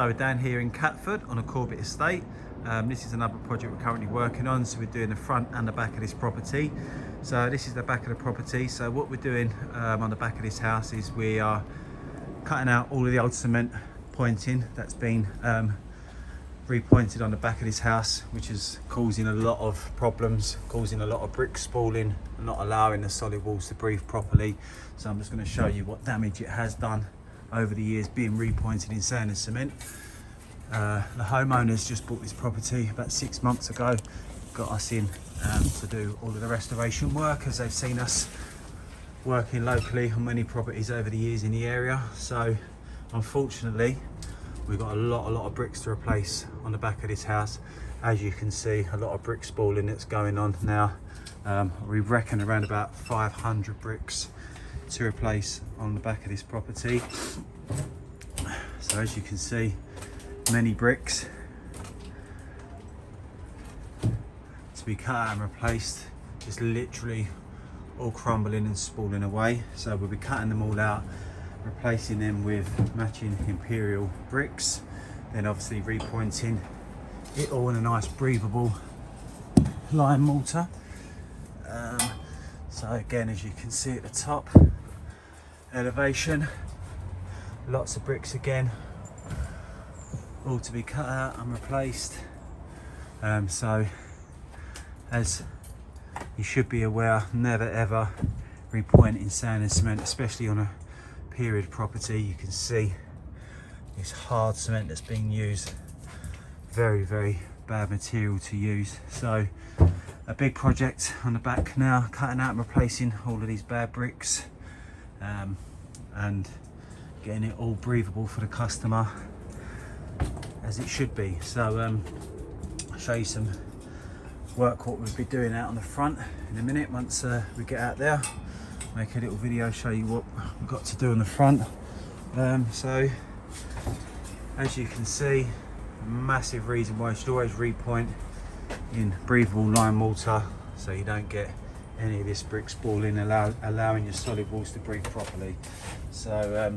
So we're down here in Catford on a Corbett estate. This is another project we're currently working on, so we're doing the front and the back of this property. So this is the back of the property. So what we're doing on the back of this house is we are cutting out all of the old cement pointing that's been repointed on the back of this house, which is causing a lot of problems, causing a lot of brick spalling, not allowing the solid walls to breathe properly. So I'm just going to show you what damage it has done over the years being repointed in sand and cement. The homeowners just bought this property about 6 months ago, got us in to do all of the restoration work, as they've seen us working locally on many properties over the years in the area. So unfortunately we've got a lot of bricks to replace on the back of this house. As you can see, a lot of brick spalling that's going on now. We reckon around about 500 bricks to replace on the back of this property. So as you can see, many bricks to be cut out and replaced, just literally all crumbling and spalling away. So we'll be cutting them all out, replacing them with matching imperial bricks, then obviously repointing it all in a nice breathable lime mortar. So again, as you can see at the top elevation, lots of bricks again, all to be cut out and replaced. So as you should be aware, never ever repoint in sand and cement, especially on a period property. You can see this hard cement that's being used, very bad material to use. So a big project on the back now, cutting out and replacing all of these bad bricks and getting it all breathable for the customer as it should be. So I'll show you some work what we'll be doing out on the front in a minute. Once we get out there, make a little video, show you what we've got to do on the front. So as you can see, a massive reason why you should always repoint in breathable lime mortar, so you don't get any of this brick spalling, allowing your solid walls to breathe properly. So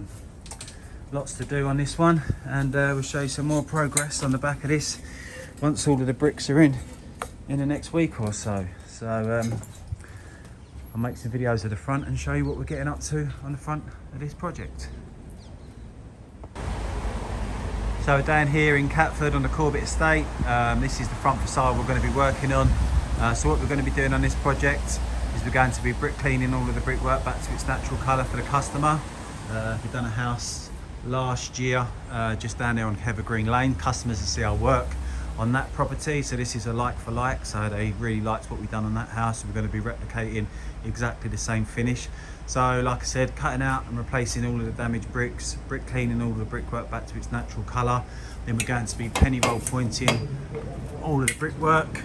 lots to do on this one, and we'll show you some more progress on the back of this once all of the bricks are in the next week or so. So I'll make some videos of the front and show you what we're getting up to on the front of this project. So we're down here in Catford on the Corbett estate. This is the front facade we're going to be working on. So what we're going to be doing on this project is we're going to be brick cleaning all of the brickwork back to its natural colour for the customer. We've done a house last year just down there on Evergreen Lane. Customers will see our work on that property, so this is a like for like, so they really liked what we've done on that house, so we're going to be replicating exactly the same finish. So like I said, cutting out and replacing all of the damaged bricks, brick cleaning all of the brickwork back to its natural colour. Then we're going to be penny roll pointing all of the brickwork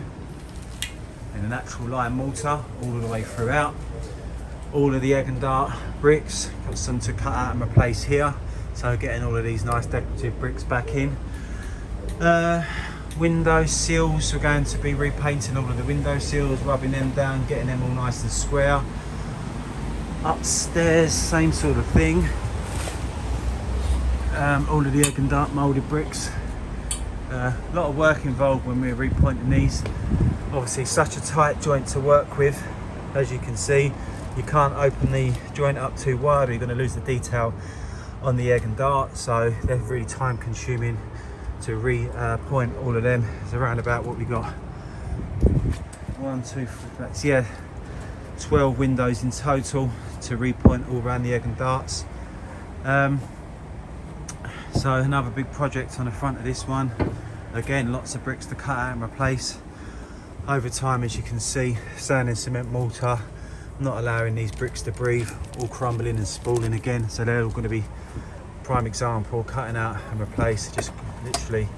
in a natural lime mortar all of the way throughout. All of the egg and dart bricks, got some to cut out and replace here, so getting all of these nice decorative bricks back in. Window sills, we're going to be repainting all of the window sills, rubbing them down, getting them all nice and square. Upstairs, same sort of thing. All of the egg and dart moulded bricks. A lot of work involved when we're repointing these. Obviously such a tight joint to work with, as you can see. You can't open the joint up too wide or you're going to lose the detail on the egg and dart, so they're really time consuming to re-point all of them. It's around about what we got, 1, 2, 3, 12 windows in total to repoint all around the egg and darts. So another big project on the front of this one. Again, lots of bricks to cut out and replace. Over time, as you can see, sand and cement mortar, not allowing these bricks to breathe, all crumbling and spalling again. So they're all going to be prime example, cutting out and replace, just literally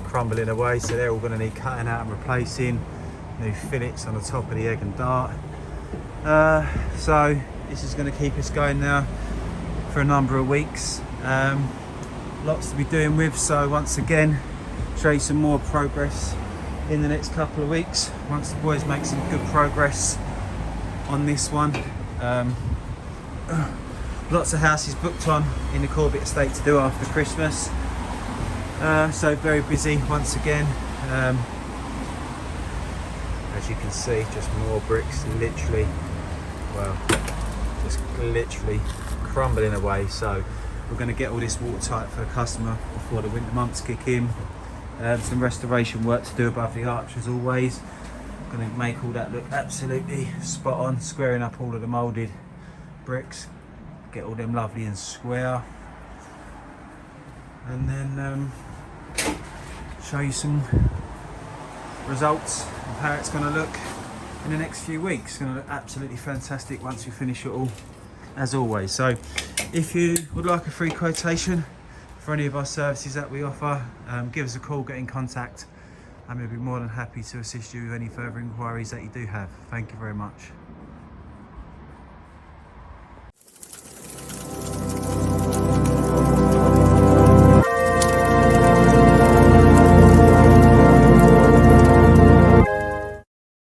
crumbling away. So they're all going to need cutting out and replacing. New fillets on the top of the egg and dart. So this is going to keep us going now for a number of weeks. Lots to be doing with, so once again show you some more progress in the next couple of weeks once the boys make some good progress on this one. Lots of houses booked on in the Corbett estate to do after Christmas. So very busy once again. As you can see, just more bricks, literally, well, just literally crumbling away. So we're going to get all this watertight for the customer before the winter months kick in. Some restoration work to do above the arch as always. Going to make all that look absolutely spot on, squaring up all of the moulded bricks, get all them lovely and square, and then show you some results of how it's going to look in the next few weeks. It's going to look absolutely fantastic once we finish it all, as always. So if you would like a free quotation for any of our services that we offer, give us a call, get in contact, and we'll be more than happy to assist you with any further inquiries that you do have. Thank you very much.